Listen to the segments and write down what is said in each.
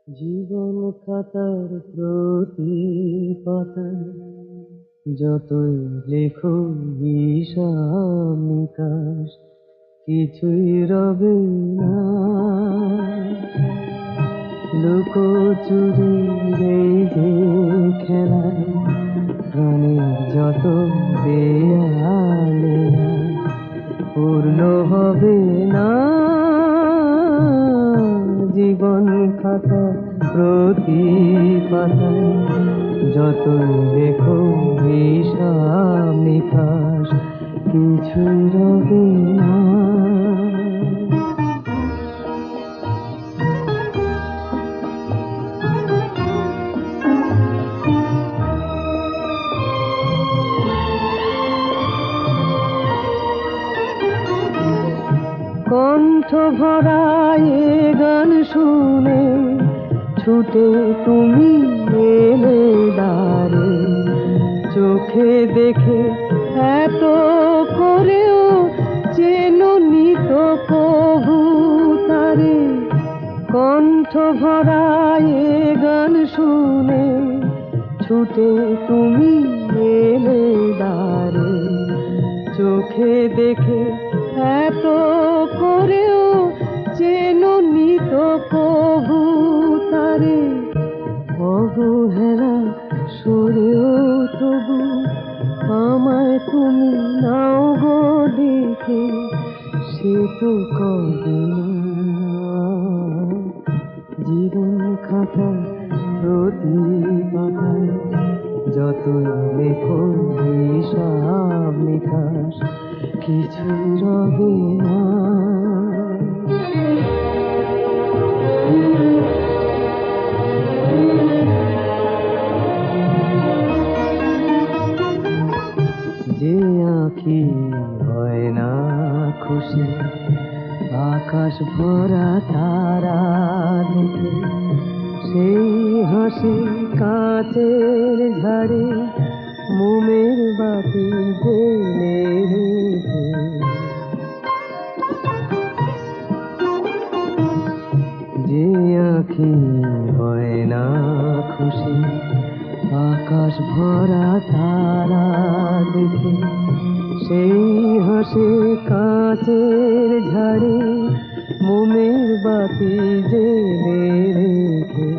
জীবন খাতার প্রতি পাতায় যতই লেখো হিসাব নিকাশ, কিছুই রবে না। লুকোচুরি এই যে খেলায় প্রাণের যত দেয়ালে পূর্ণ হবে না। জীবন খাতা প্রতি পাতায় যতই লেখো হিসাব নিকাশ, কিছুই রবে না। কণ্ঠ ভরা এ গান শুনে ছুটে তুমি এলে দ্বারে, চোখে দেখে এত করেও চেননি তো প্রভু তারে। কণ্ঠ ভরা এ গান শুনে ছুটে তুমি এলে দ্বারে, চোখে দেখে এত করেও চেননি তো প্রভু তারে। অবহেলা সরেও তবু আমায় তুমি নাও গো দেখে, সে তো কবে না। জীবন খাতা প্রতি পাতায় যতই লেখো হিসাব নিকাশ, কিছু রবে না। যে আঁখি হয় না খুশি আকাশ ভরা তারা দেখে, সেই হাসি কাঁচের ঝাড়ে মোমের বাতি জেলে রেখে। যে আঁখি হয় না খুশি আকাশ ভরা তারা দেখে, সেই হাসি কাঁচের ঝাড়ে মোমের বাতি জেলে রেখে।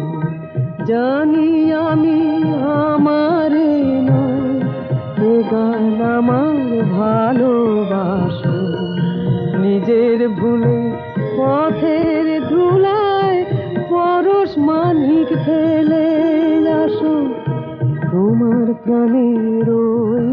জানি আমি আমারে নয় এ গান আমার ভালোবাসো, নিজের ভুলে পথের ধুলায় পরশ মানিক ফেলে আসো। তোমার প্রাণের ওই